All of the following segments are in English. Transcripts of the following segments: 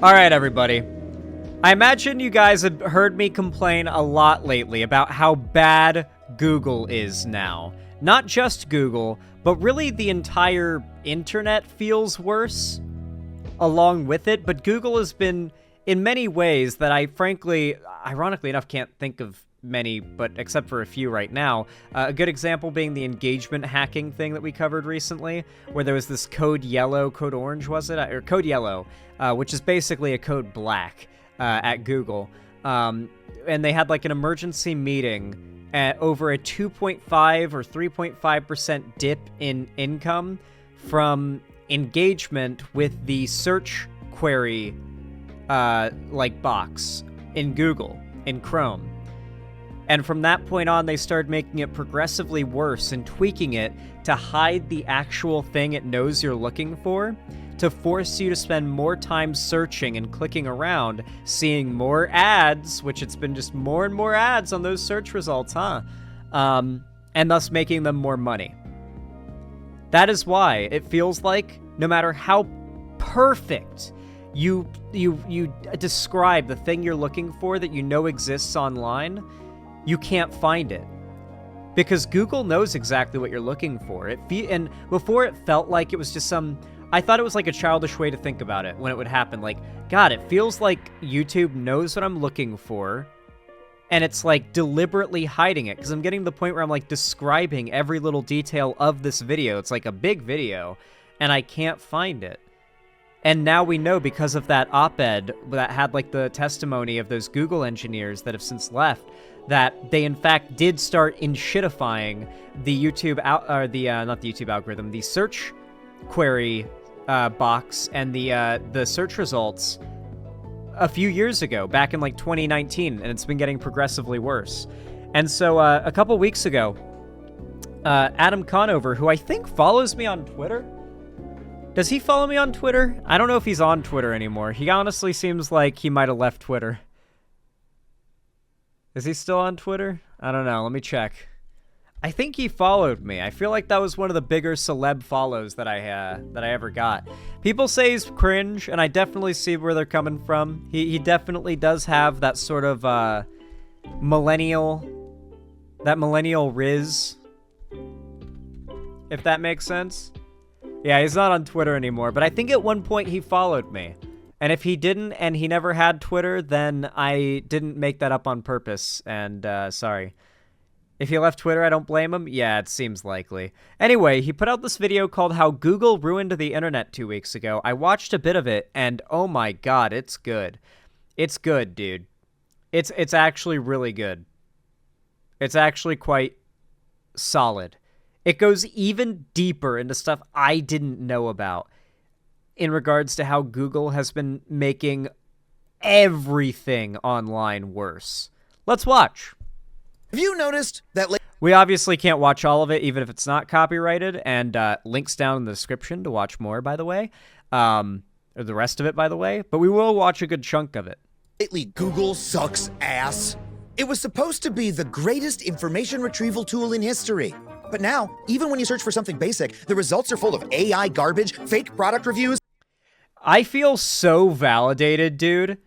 All right, everybody. I imagine you guys have heard me complain a lot lately about how bad Google is now. Not just Google, but really the entire internet feels worse along with it. But Google has been, in many ways that I frankly, ironically enough, can't think of many, but except for a few right now. A good example being the engagement hacking thing that we covered recently, where there was this Code Yellow, Code Orange, was it? Or Code Yellow, which is basically a Code Black at Google. And they had like an emergency meeting at over a 2.5 or 3.5% dip in income from engagement with the search query box in Google, in Chrome. And from that point on, they started making it progressively worse and tweaking it to hide the actual thing it knows you're looking for, to force you to spend more time searching and clicking around, seeing more ads, which it's been just more and more ads on those search results, and thus making them more money. That is why it feels like no matter how perfect you describe the thing you're looking for that you know exists online, you can't find it. Because Google knows exactly what you're looking for. And before it felt like it was just I thought it was like a childish way to think about it when it would happen. Like, God, it feels like YouTube knows what I'm looking for, and it's like deliberately hiding it. Because I'm getting to the point where I'm like describing every little detail of this video. It's like a big video, and I can't find it. And now we know, because of that op-ed that had like the testimony of those Google engineers that have since left, that they in fact did start inshitifying the YouTube not the YouTube algorithm, the search query box and the search results a few years ago, back in like 2019, and it's been getting progressively worse. And so a couple weeks ago, Adam Conover, who I think follows me on Twitter. Does he follow me on Twitter? I don't know if he's on Twitter anymore. He honestly seems like he might have left Twitter. Is he still on Twitter? I don't know. Let me check. I think he followed me. I feel like that was one of the bigger celeb follows that I ever got. People say he's cringe, and I definitely see where they're coming from. He definitely does have that sort of millennial riz, if that makes sense. Yeah, he's not on Twitter anymore, but I think at one point he followed me. And if he didn't and he never had Twitter, then I didn't make that up on purpose, and sorry. If he left Twitter, I don't blame him. Yeah, it seems likely. Anyway, he put out this video called How Google Ruined the Internet 2 weeks ago. I watched a bit of it, and oh my god, it's good. It's good, dude. It's actually really good. It's actually quite solid. It goes even deeper into stuff I didn't know about in regards to how Google has been making everything online worse. Let's watch. Have you noticed that we obviously can't watch all of it, even if it's not copyrighted, and links down in the description to watch more, by the way, or the rest of it, by the way, but we will watch a good chunk of it. lately Google sucks ass? It was supposed to be the greatest information retrieval tool in history. But now, even when you search for something basic, the results are full of AI garbage, fake product reviews. I feel so validated, dude.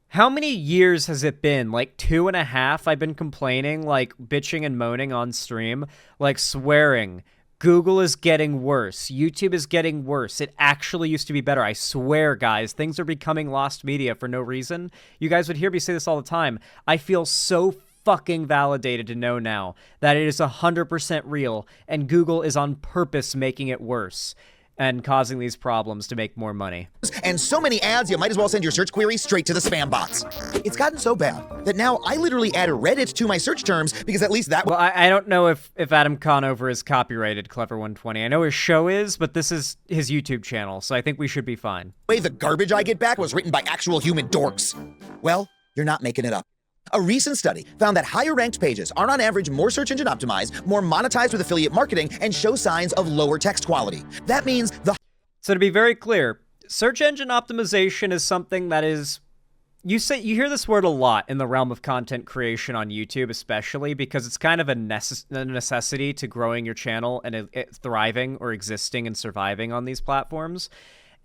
How many years has it been? Like 2.5? I've been complaining, like bitching and moaning on stream, like swearing. Google is getting worse. YouTube is getting worse. It actually used to be better. I swear, guys, things are becoming lost media for no reason. You guys would hear me say this all the time. I feel so fucking validated to know now that it is 100% real, and Google is on purpose making it worse and causing these problems to make more money. And so many ads, you might as well send your search query straight to the spam bots. It's gotten so bad that now I literally add Reddit to my search terms because at least that Well, I don't know if Adam Conover is copyrighted Clever120. I know his show is, but this is his YouTube channel, so I think we should be fine. way the garbage I get back was written by actual human dorks. Well, you're not making it up. A recent study found that higher ranked pages are on average more search engine optimized, more monetized with affiliate marketing, and show signs of lower text quality. That means the So to be very clear, search engine optimization is something that is, you hear this word a lot in the realm of content creation on YouTube, especially because it's kind of a necessity to growing your channel and thriving or existing and surviving on these platforms.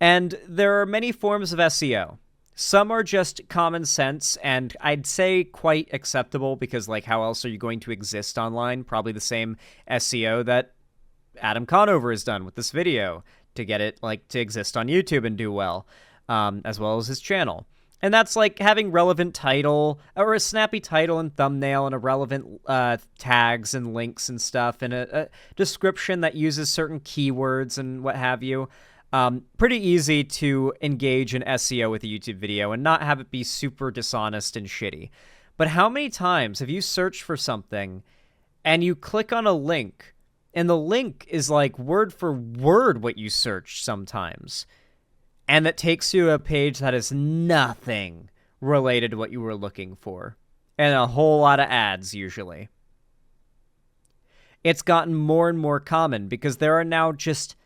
And there are many forms of SEO. Some are just common sense, and I'd say quite acceptable because, like, how else are you going to exist online? Probably the same SEO that Adam Conover has done with this video to get it, like, to exist on YouTube and do well, as well as his channel. And that's like having relevant title, or a snappy title and thumbnail, and a relevant tags and links and stuff, and a description that uses certain keywords and what have you. Pretty easy to engage in SEO with a YouTube video and not have it be super dishonest and shitty. But how many times have you searched for something and you click on a link and the link is like word for word what you searched sometimes, and that takes you to a page that is nothing related to what you were looking for, and a whole lot of ads usually? It's gotten more and more common because there are now just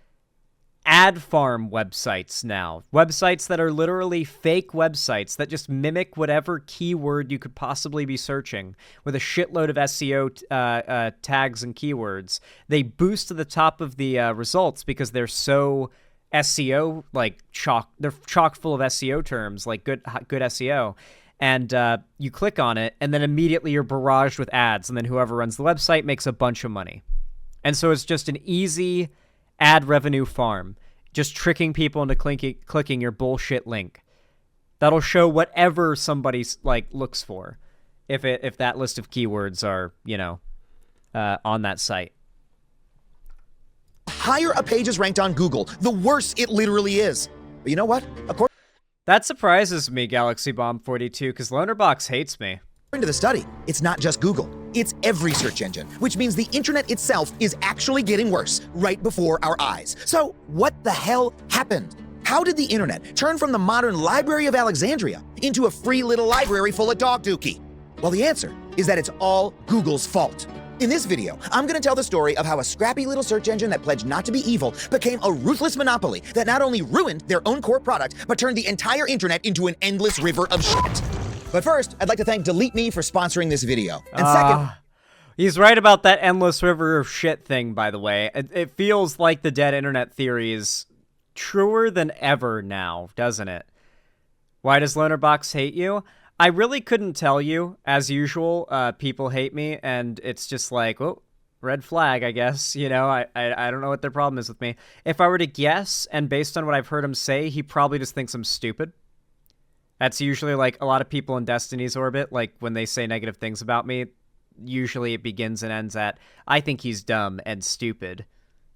ad farm websites now. Websites that are literally fake websites that just mimic whatever keyword you could possibly be searching with a shitload of SEO tags and keywords. They boost to the top of the results because they're so SEO, like they're chock full of SEO terms, like good SEO. And you click on it, and then immediately you're barraged with ads, and then whoever runs the website makes a bunch of money. And so it's just an easy ad revenue farm, just tricking people into clicking your bullshit link. That'll show whatever somebody's like looks for, if that list of keywords are, you know, on that site. Higher a page is ranked on Google, the worse it literally is. But you know what? That surprises me, Galaxy Bomb 42, because Lonerbox hates me. According to the study, it's not just Google, it's every search engine, which means the internet itself is actually getting worse right before our eyes. So what the hell happened? How did the internet turn from the modern Library of Alexandria into a free little library full of dog dookie? Well, the answer is that it's all Google's fault. In this video, I'm going to tell the story of how a scrappy little search engine that pledged not to be evil became a ruthless monopoly that not only ruined their own core product, but turned the entire internet into an endless river of shit. But first, I'd like to thank Delete Me for sponsoring this video. And second... He's right about that endless river of shit thing, by the way. It feels like the dead internet theory is truer than ever now, doesn't it? Why does Lonerbox hate you? I really couldn't tell you. As usual, people hate me, and it's just like, oh, red flag, I guess. You know, I don't know what their problem is with me. If I were to guess, and based on what I've heard him say, he probably just thinks I'm stupid. That's usually, like, a lot of people in Destiny's orbit, like, when they say negative things about me, usually it begins and ends at, I think he's dumb and stupid,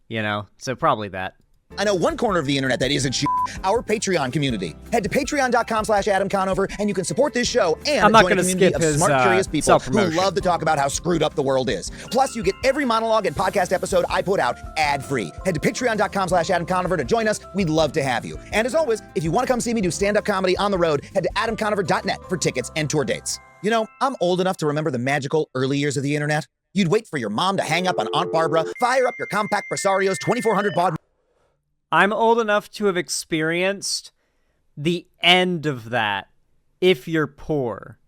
you know? So probably that. I know one corner of the internet that isn't shit, our Patreon community. Head to patreon.com/Adam Conover, and you can support this show and I'm not join a gonna community skip of his, smart, curious people who love to talk about how screwed up the world is. Plus, you get every monologue and podcast episode I put out ad-free. Head to patreon.com/Adam Conover to join us. We'd love to have you. And as always, if you want to come see me do stand-up comedy on the road, head to adamconover.net for tickets and tour dates. You know, I'm old enough to remember the magical early years of the internet. You'd wait for your mom to hang up on Aunt Barbara, fire up your Compaq Presario's 2400 baud. I'm old enough to have experienced the end of that if you're poor.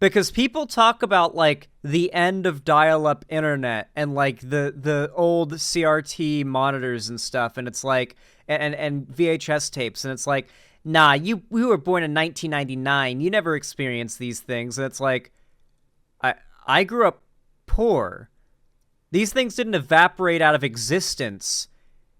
Because people talk about, like, the end of dial-up internet and, like, the old CRT monitors and stuff, and it's like, and VHS tapes, and it's like, nah, we were born in 1999, you never experienced these things, and it's like, I grew up poor. These things didn't evaporate out of existence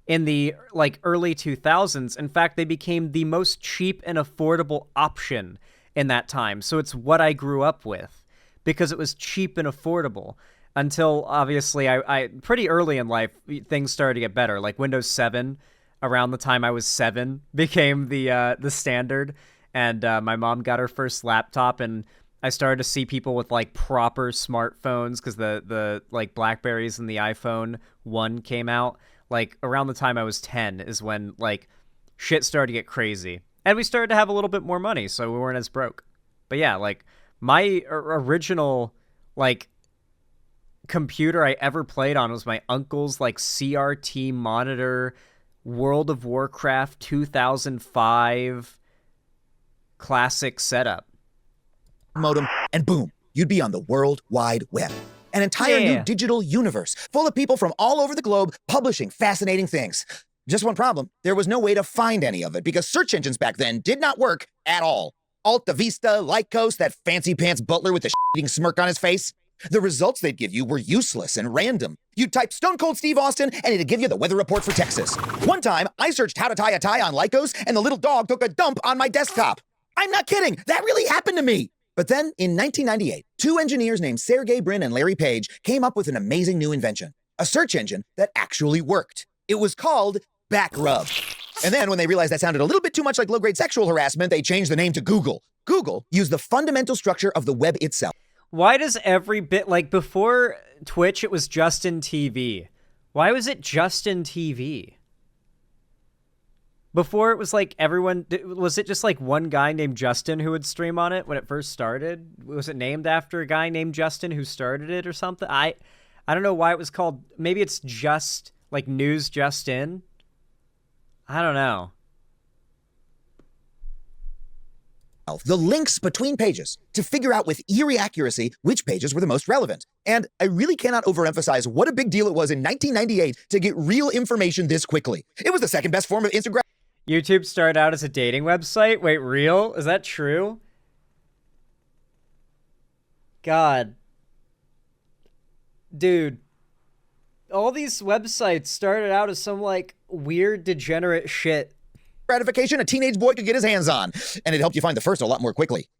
in the, like, early 2000s. In fact, they became the most cheap and affordable option in that time. So it's what I grew up with because it was cheap and affordable until, obviously, I pretty early in life, things started to get better. Like Windows 7, around the time I was 7, became the standard. And my mom got her first laptop, and I started to see people with, like, proper smartphones because the like Blackberries and the iPhone 1 came out. Like, around the time I was 10 is when, like, shit started to get crazy. And we started to have a little bit more money, so we weren't as broke. But yeah, like, my original, like, computer I ever played on was my uncle's, like, CRT monitor, World of Warcraft 2005 classic setup. Modem, and boom, you'd be on the World Wide Web. An entire new digital universe full of people from all over the globe publishing fascinating things. Just one problem, there was no way to find any of it because search engines back then did not work at all. Alta Vista, Lycos, that fancy pants butler with the shitting smirk on his face. The results they'd give you were useless and random. You'd type Stone Cold Steve Austin and it'd give you the weather report for Texas. One time, I searched how to tie a tie on Lycos and the little dog took a dump on my desktop. I'm not kidding, that really happened to me. But then, in 1998, two engineers named Sergey Brin and Larry Page came up with an amazing new invention, a search engine that actually worked. It was called Backrub. And then when they realized that sounded a little bit too much like low-grade sexual harassment, they changed the name to Google. Google used the fundamental structure of the web itself. Why does every bit, like before Twitch, it was Justin TV. Why was it Justin TV? Before it was like everyone, was it just like one guy named Justin who would stream on it when it first started? Was it named after a guy named Justin who started it or something? I don't know why it was called, maybe it's just like News Just In. I don't know. The links between pages to figure out with eerie accuracy which pages were the most relevant. And I really cannot overemphasize what a big deal it was in 1998 to get real information this quickly. It was the second best form of Instagram. YouTube started out as a dating website? Wait, real? Is that true? God. Dude. All these websites started out as some, like, weird, degenerate shit. Gratification a teenage boy could get his hands on, and it helped you find the first a lot more quickly.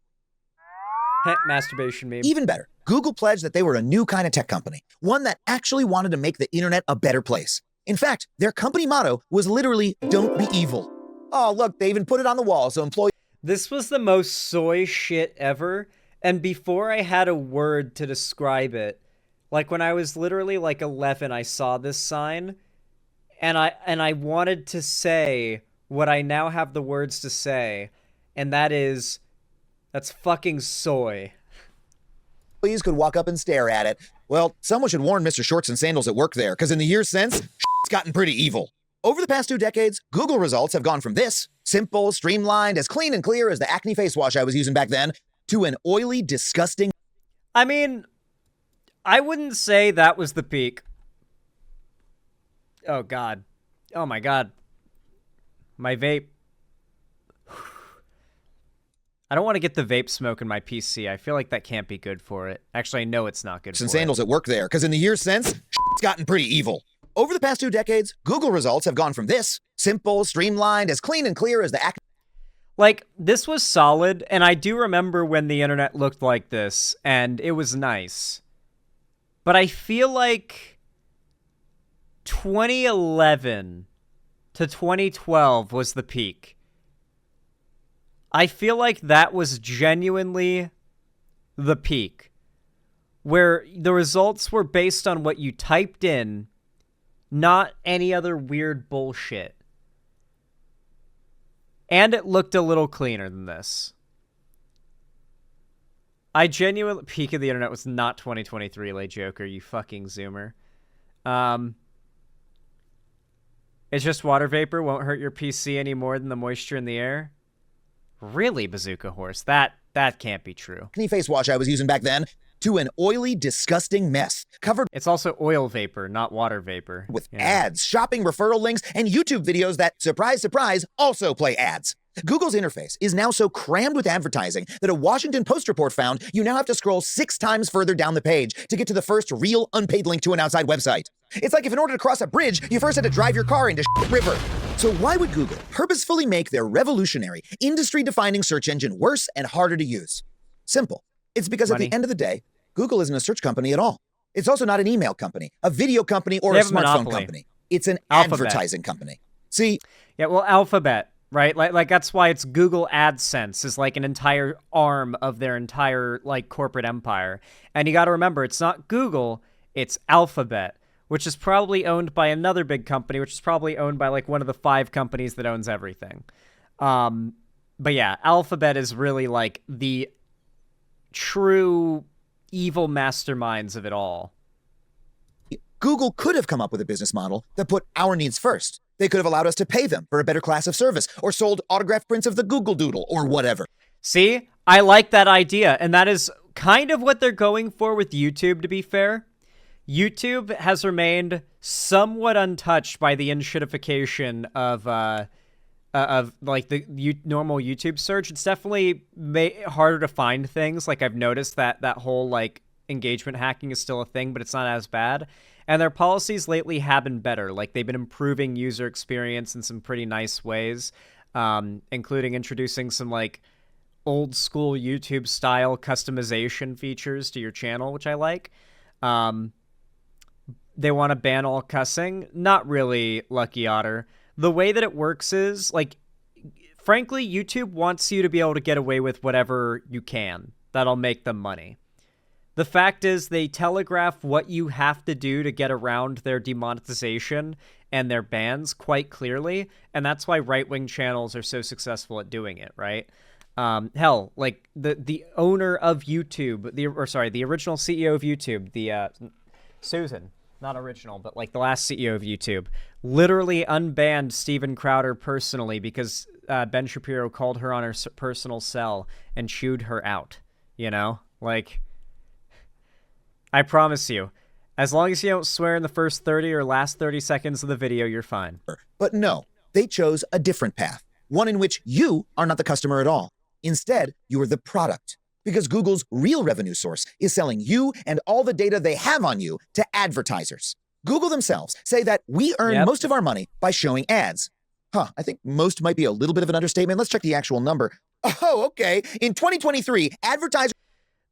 Masturbation meme. Even better, Google pledged that they were a new kind of tech company, one that actually wanted to make the internet a better place. In fact, their company motto was literally, "Don't be evil." Oh, look, they even put it on the wall so employees... This was the most soy shit ever, and before I had a word to describe it, like when I was literally like 11, I saw this sign, and I wanted to say what I now have the words to say, and that is, that's fucking soy. Employees could walk up and stare at it. Well, someone should warn Mr. Shorts and Sandals at work there, because in the years since, it's gotten pretty evil. Over the past 2 decades, Google results have gone from this, simple, streamlined, as clean and clear as the acne face wash I was using back then, to an oily, disgusting... I mean, I wouldn't say that was the peak. Oh, God. Oh, my God. My vape. I don't want to get the vape smoke in my PC. I feel like that can't be good for it. Actually, I know it's not good for it. And Sandals at work there, because in the years since, it's gotten pretty evil. Over the past 2 decades, Google results have gone from this, simple, streamlined, as clean and clear as the acne... Like, this was solid, and I do remember when the internet looked like this, and it was nice. But I feel like 2011 to 2012 was the peak. I feel like that was genuinely the peak, where the results were based on what you typed in, not any other weird bullshit. And it looked a little cleaner than this. I genuinely... Peak of the internet was not 2023, Lay Joker, you fucking zoomer. It's just water vapor won't hurt your PC any more than the moisture in the air? Really, Bazooka Horse? That can't be true. Acne face wash I was using back then, to an oily, disgusting mess, covered... It's also oil vapor, not water vapor. ...with ads, shopping referral links, and YouTube videos that, surprise, surprise, also play ads. Google's interface is now so crammed with advertising that a Washington Post report found you now have to scroll 6 times further down the page to get to the first real unpaid link to an outside website. It's like if in order to cross a bridge, you first had to drive your car into river. So why would Google purposefully make their revolutionary, industry-defining search engine worse and harder to use? Simple. It's because at the end of the day, Google isn't a search company at all. It's also not an email company, a video company, or a smartphone company. It's an advertising company. See? Yeah, well, Alphabet. Right? Like that's why it's Google AdSense is like an entire arm of their entire like corporate empire. And you got to remember, it's not Google, it's Alphabet, which is probably owned by another big company, which is probably owned by like one of the 5 companies that owns everything. But yeah, Alphabet is really like the true evil masterminds of it all. Google could have come up with a business model that put our needs first. They could have allowed us to pay them for a better class of service, or sold autographed prints of the Google Doodle, or whatever. See? I like that idea, and that is kind of what they're going for with YouTube, to be fair. YouTube has remained somewhat untouched by the inshitification of like the normal YouTube search. It's definitely harder to find things. Like I've noticed that whole like engagement hacking is still a thing, but it's not as bad. And their policies lately have been better. Like they've been improving user experience in some pretty nice ways, including introducing some like old school YouTube style customization features to your channel, which I like. They want to ban all cussing. Not really, Lucky Otter. The way that it works is, like, frankly, YouTube wants you to be able to get away with whatever you can. That'll make them money. The fact is, they telegraph what you have to do to get around their demonetization and their bans quite clearly, and that's why right-wing channels are so successful at doing it, right? Hell, like, the owner of YouTube, the original CEO of YouTube, Susan, not original, but like the last CEO of YouTube, literally unbanned Steven Crowder personally because Ben Shapiro called her on her personal cell and chewed her out, you know? Like, I promise you, as long as you don't swear in the first 30 or last 30 seconds of the video, you're fine. But no, they chose a different path, one in which you are not the customer at all. Instead, you are the product, because Google's real revenue source is selling you and all the data they have on you to advertisers. Google themselves say that we earn most of our money by showing ads. I think most might be a little bit of an understatement. Let's check the actual number. Oh, okay. In 2023, advertisers...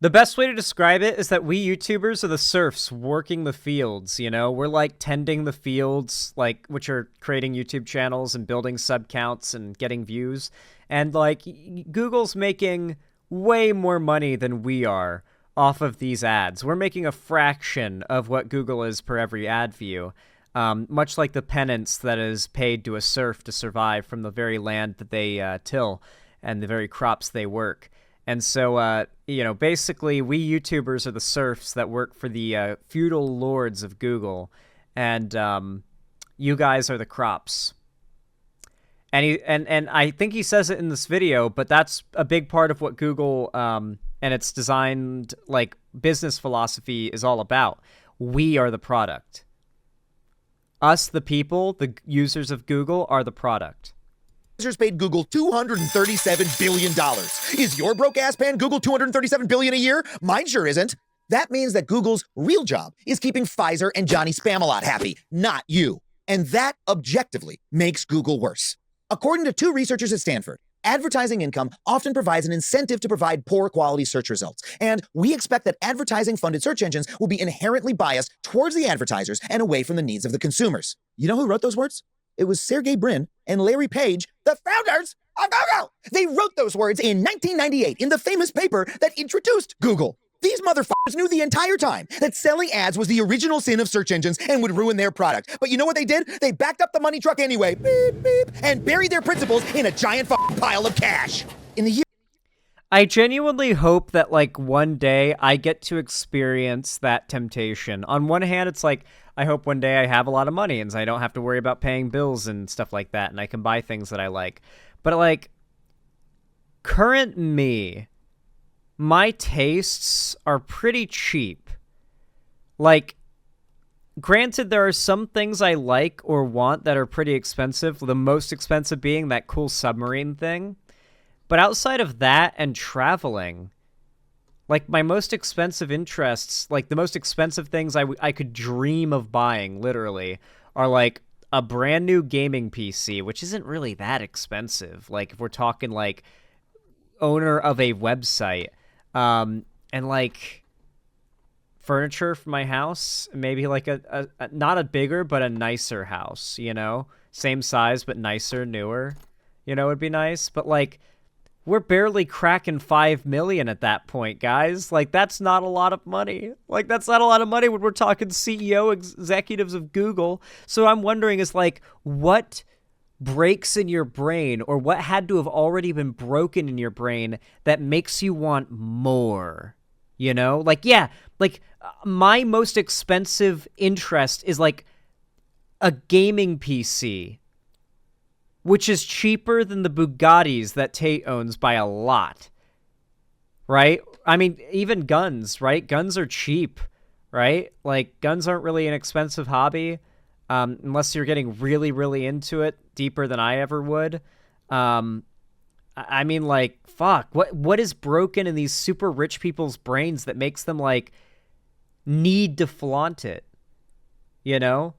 The best way to describe it is that we YouTubers are the serfs working the fields, you know? We're like tending the fields, like, which are creating YouTube channels and building sub counts and getting views. And like Google's making way more money than we are off of these ads. We're making a fraction of what Google is per every ad view, much like the penance that is paid to a serf to survive from the very land that they till and the very crops they work. And so, you know, basically we YouTubers are the serfs that work for the feudal lords of Google, and you guys are the crops. And I think he says it in this video, but that's a big part of what Google and its designed like business philosophy is all about. We are the product. Us, the people, the users of Google, are the product. Paid Google $237 billion. Is your broke ass paying Google $237 billion a year? Mine sure isn't. That means that Google's real job is keeping Pfizer and Johnny Spamalot happy, not you. And that objectively makes Google worse. According to 2 researchers at Stanford, advertising income often provides an incentive to provide poor quality search results. And we expect that advertising-funded search engines will be inherently biased towards the advertisers and away from the needs of the consumers. You know who wrote those words? It was Sergey Brin and Larry Page, the founders of Google. They wrote those words in 1998 in the famous paper that introduced Google. These motherfuckers knew the entire time that selling ads was the original sin of search engines and would ruin their product. But you know what they did? They backed up the money truck anyway, beep, beep, and buried their principles in a giant pile of cash. In the year... I genuinely hope that, like, one day I get to experience that temptation. On one hand, it's like, I hope one day I have a lot of money and I don't have to worry about paying bills and stuff like that, and I can buy things that I like. But, like, current me, my tastes are pretty cheap. Like, granted, there are some things I like or want that are pretty expensive, the most expensive being that cool submarine thing. But outside of that and traveling, like, my most expensive interests, like, the most expensive things I could dream of buying, literally, are, like, a brand new gaming PC, which isn't really that expensive. Like, if we're talking, like, owner of a website, and, like, furniture for my house, maybe, like, a not a bigger, but a nicer house, you know? Same size, but nicer, newer, you know, would be nice. But, like, we're barely cracking 5 million at that point, guys. Like, that's not a lot of money. Like, that's not a lot of money when we're talking CEO executives of Google. So I'm wondering is, like, what breaks in your brain, or what had to have already been broken in your brain that makes you want more? You know? Like, yeah, like, my most expensive interest is, like, a gaming PC, which is cheaper than the Bugattis that Tate owns by a lot, right? I mean, even guns, right? Guns are cheap, right? Like, guns aren't really an expensive hobby. unless you're getting really, really into it, deeper than I ever would. I mean, like, fuck, what is broken in these super rich people's brains that makes them, like, need to flaunt it? You know?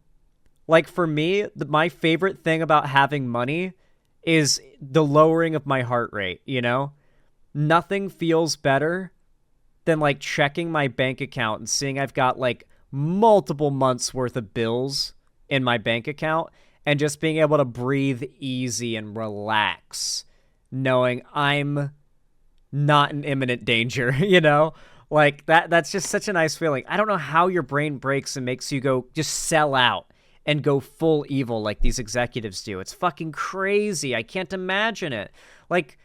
Like, for me, my favorite thing about having money is the lowering of my heart rate, you know? Nothing feels better than, like, checking my bank account and seeing I've got, like, multiple months worth of bills in my bank account and just being able to breathe easy and relax, knowing I'm not in imminent danger, you know? Like, that's just such a nice feeling. I don't know how your brain breaks and makes you go just sell out and go full evil like these executives do. It's fucking crazy. I can't imagine it. Like,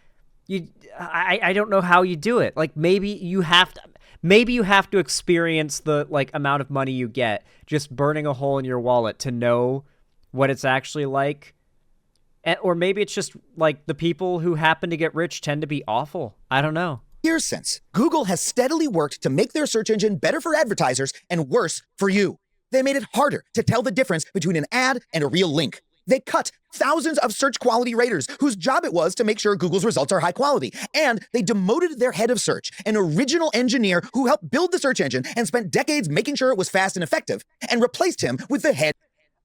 I don't know how you do it. Like, maybe you have to experience the, like, amount of money you get just burning a hole in your wallet to know what it's actually like. Or maybe it's just, like, the people who happen to get rich tend to be awful. I don't know. Years since, Google has steadily worked to make their search engine better for advertisers and worse for you. They made it harder to tell the difference between an ad and a real link. They cut thousands of search quality raters whose job it was to make sure Google's results are high quality. And they demoted their head of search, an original engineer who helped build the search engine and spent decades making sure it was fast and effective, and replaced him with the head.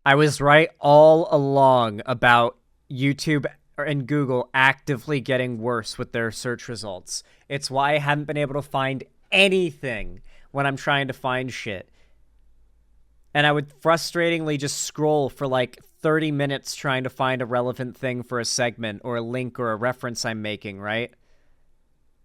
I was right all along about YouTube and Google actively getting worse with their search results. It's why I haven't been able to find anything when I'm trying to find shit. And I would frustratingly just scroll for like 30 minutes trying to find a relevant thing for a segment or a link or a reference I'm making, right?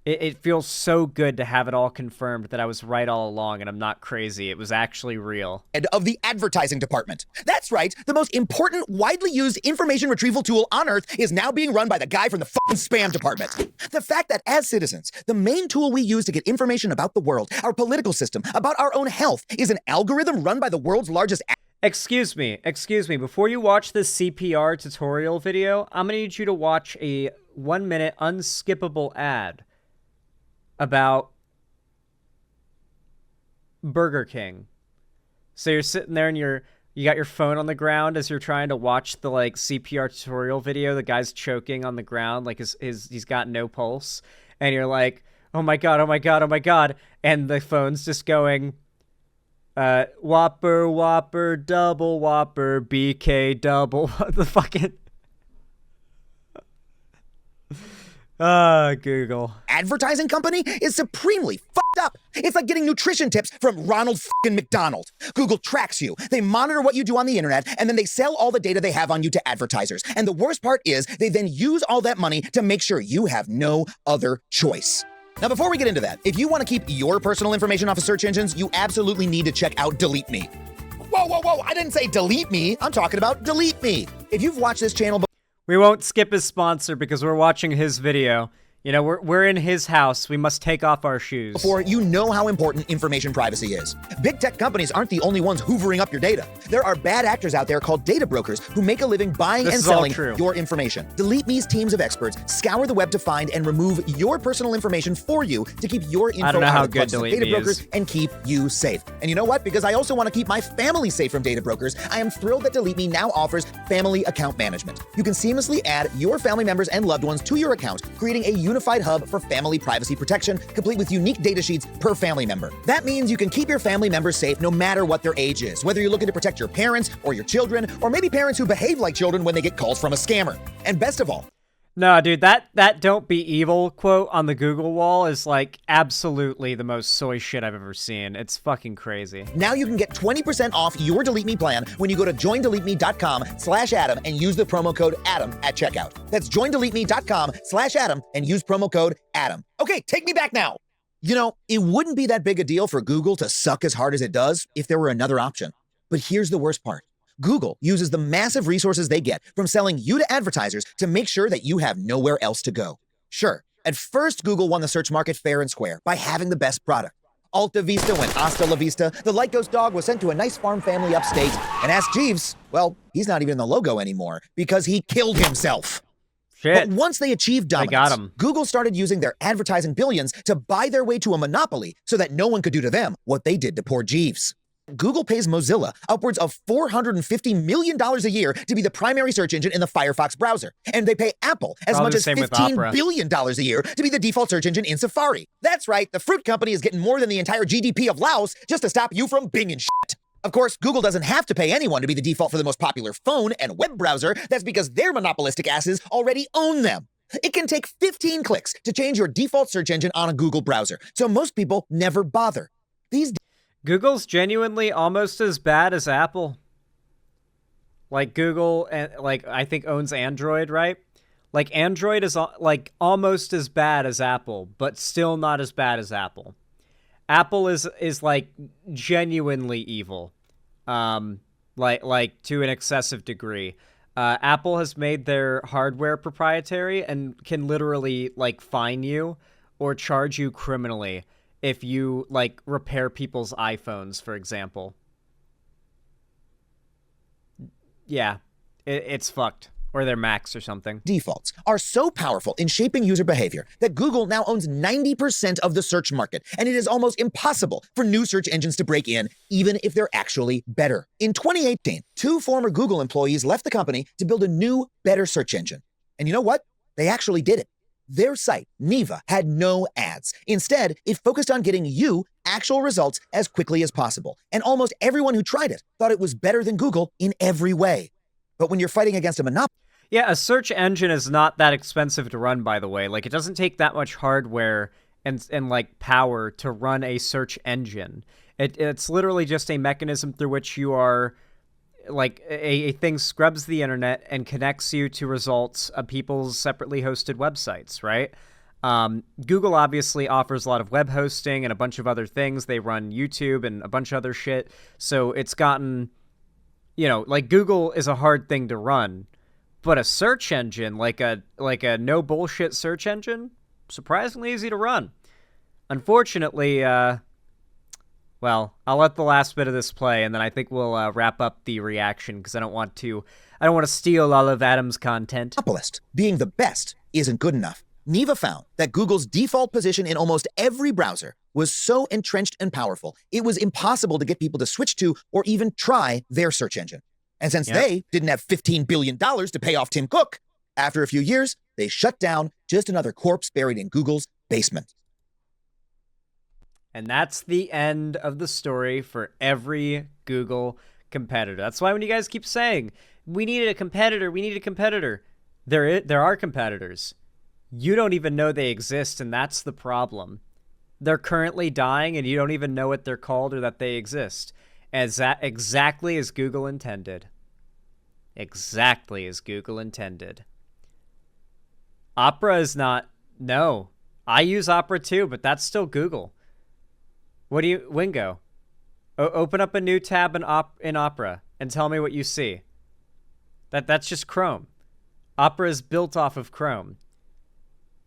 It feels so good to have it all confirmed that I was right all along and I'm not crazy. It was actually real. Of the advertising department. That's right, the most important, widely used information retrieval tool on Earth is now being run by the guy from the fucking spam department. The fact that as citizens, the main tool we use to get information about the world, our political system, about our own health, is an algorithm run by the world's largest... Excuse me. Before you watch this CPR tutorial video, I'm going to need you to watch a 1-minute unskippable ad about Burger King. So you're sitting there and you got your phone on the ground as you're trying to watch the, like, CPR tutorial video. The guy's choking on the ground, like he's got no pulse, and you're like, oh my god, and the phone's just going, Whopper, double Whopper, BK double, the fucking... Google. Advertising company is supremely fucked up. It's like getting nutrition tips from Ronald fucking McDonald. Google tracks you. They monitor what you do on the internet, and then they sell all the data they have on you to advertisers. And the worst part is they then use all that money to make sure you have no other choice. Now, before we get into that, if you want to keep your personal information off of search engines, you absolutely need to check out Delete Me. Whoa, I didn't say delete me. I'm talking about Delete Me. If you've watched this channel... We won't skip his sponsor because we're watching his video. You know, we're in his house. We must take off our shoes. Before, you know how important information privacy is. Big tech companies aren't the only ones hoovering up your data. There are bad actors out there called data brokers who make a living buying and selling your information. Delete Me's teams of experts scour the web to find and remove your personal information for you to keep your info out of the clutches of data brokers and keep you safe. And you know what? Because I also want to keep my family safe from data brokers, I am thrilled that Delete Me now offers family account management. You can seamlessly add your family members and loved ones to your account, creating a unified hub for family privacy protection, complete with unique data sheets per family member. That means you can keep your family members safe no matter what their age is, whether you're looking to protect your parents or your children, or maybe parents who behave like children when they get calls from a scammer. And best of all, no, dude, that "don't be evil" quote on the Google wall is, like, absolutely the most soy shit I've ever seen. It's fucking crazy. Now you can get 20% off your Delete Me plan when you go to joindeleteme.com/Adam and use the promo code Adam at checkout. That's joindeleteme.com/Adam and use promo code Adam. Okay, take me back now. You know, it wouldn't be that big a deal for Google to suck as hard as it does if there were another option. But here's the worst part. Google uses the massive resources they get from selling you to advertisers to make sure that you have nowhere else to go. Sure, at first Google won the search market fair and square by having the best product. Alta Vista went hasta la vista, the Light Ghost dog was sent to a nice farm family upstate, and Ask Jeeves, well, he's not even in the logo anymore because he killed himself. Shit. But once they achieved dominance, got him. Google started using their advertising billions to buy their way to a monopoly so that no one could do to them what they did to poor Jeeves. Google pays Mozilla upwards of $450 million a year to be the primary search engine in the Firefox browser. And they pay Apple as Probably much the as same with $15 Opera. billion a year to be the default search engine in Safari. That's right, the fruit company is getting more than the entire GDP of Laos just to stop you from binging shit. Of course, Google doesn't have to pay anyone to be the default for the most popular phone and web browser. That's because their monopolistic asses already own them. It can take 15 clicks to change your default search engine on a Google browser, so most people never bother. These Google's genuinely almost as bad as Apple. Like Google, like I think owns Android, right? Like Android is like almost as bad as Apple, but still not as bad as Apple. Apple is like genuinely evil, like to an excessive degree. Apple has made their hardware proprietary and can literally like fine you or charge you criminally if you like repair people's iPhones, for example. Yeah, it's fucked. Or their Macs or something. Defaults are so powerful in shaping user behavior that Google now owns 90% of the search market, and it is almost impossible for new search engines to break in, even if they're actually better. In 2018, 2 former Google employees left the company to build a new, better search engine. And you know what? They actually did it. Their site, Neva, had no ads. Instead, it focused on getting you actual results as quickly as possible. And almost everyone who tried it thought it was better than Google in every way. But when you're fighting against a monopoly... Yeah, a search engine is not that expensive to run, by the way. Like, it doesn't take that much hardware and like, power to run a search engine. It's literally just a mechanism through which you are... Like, a thing scrubs the internet and connects you to results of people's separately hosted websites, right? Google obviously offers a lot of web hosting and a bunch of other things. They run YouTube and a bunch of other shit. So it's gotten... You know, like, Google is a hard thing to run, but a search engine, like a no bullshit search engine, surprisingly easy to run. Unfortunately, well, I'll let the last bit of this play, and then I think we'll wrap up the reaction because I don't want to steal all of Adam's content. Monopolist being the best isn't good enough. Neva found that Google's default position in almost every browser was so entrenched and powerful, it was impossible to get people to switch to or even try their search engine. And since they didn't have $15 billion to pay off Tim Cook, after a few years, they shut down, just another corpse buried in Google's basement. And that's the end of the story for every Google competitor. That's why when you guys keep saying, we needed a competitor, there are competitors. You don't even know they exist, and that's the problem. They're currently dying, and you don't even know what they're called or that they exist. Exactly as Google intended. Exactly as Google intended. Opera is not... No. I use Opera too, but that's still Google. What do you... Wingo. Open up a new tab in Opera and tell me what you see. That's just Chrome. Opera is built off of Chrome.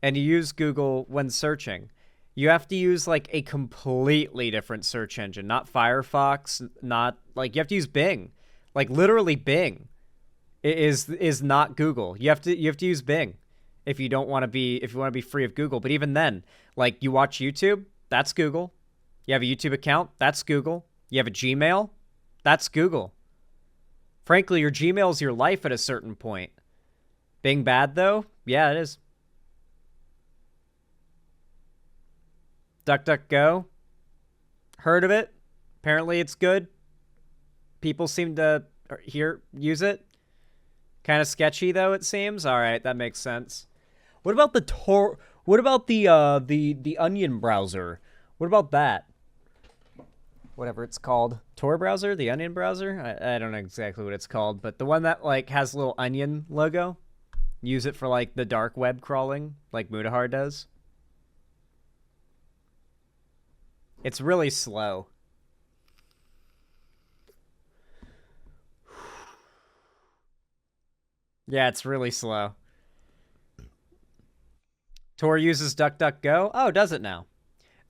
And you use Google when searching. You have to use, like, a completely different search engine. Not Firefox, not... Like, you have to use Bing. Like, literally Bing is not Google. You have to use Bing if you don't want to be... If you want to be free of Google. But even then, like, you watch YouTube, that's Google. You have a YouTube account, that's Google. You have a Gmail, that's Google. Frankly, your Gmail is your life at a certain point. Bing bad, though? Yeah, it is. DuckDuckGo. Heard of it. Apparently it's good. People seem to use it. Kind of sketchy though, it seems. All right, that makes sense. What about the Onion browser? What about that? Whatever it's called. Tor browser? The Onion browser? I don't know exactly what it's called, but the one that like has a little onion logo. Use it for like the dark web crawling like Mutahar does. It's really slow. Yeah, it's really slow. Tor uses DuckDuckGo? Oh, does it now?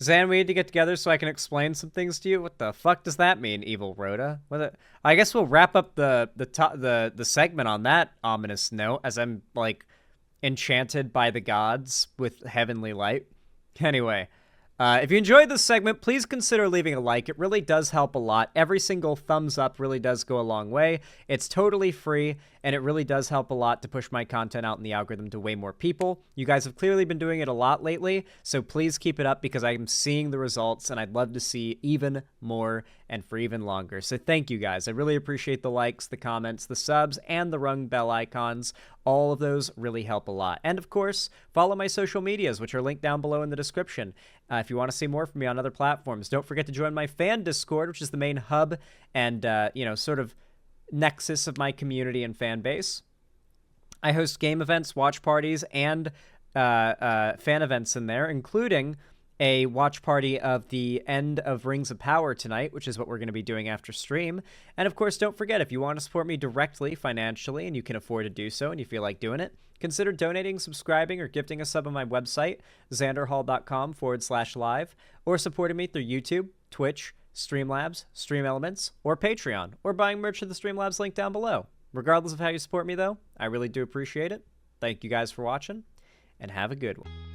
Zan, we need to get together so I can explain some things to you. What the fuck does that mean, Evil Rhoda? I guess we'll wrap up the segment on that ominous note, as I'm like enchanted by the gods with heavenly light. Anyway, If you enjoyed this segment, please consider leaving a like. It really does help a lot. Every single thumbs up really does go a long way. It's totally free, and it really does help a lot to push my content out in the algorithm to way more people. You guys have clearly been doing it a lot lately, so please keep it up because I'm seeing the results, and I'd love to see even more and for even longer. So thank you guys. I really appreciate the likes, the comments, the subs, and the rung bell icons. All of those really help a lot. And of course, follow my social medias, which are linked down below in the description. If you want to see more from me on other platforms, don't forget to join my fan Discord, which is the main hub and, sort of nexus of my community and fan base. I host game events, watch parties, and fan events in there, including a watch party of the end of Rings of Power tonight, which is what we're going to be doing after stream. And of course, don't forget, if you want to support me directly financially and you can afford to do so and you feel like doing it, consider donating, subscribing, or gifting a sub on my website, xanderhall.com/live, or supporting me through YouTube, Twitch, Streamlabs, Stream Elements, or Patreon, or buying merch at the Streamlabs link down below. Regardless of how you support me, though, I really do appreciate it. Thank you guys for watching, and have a good one.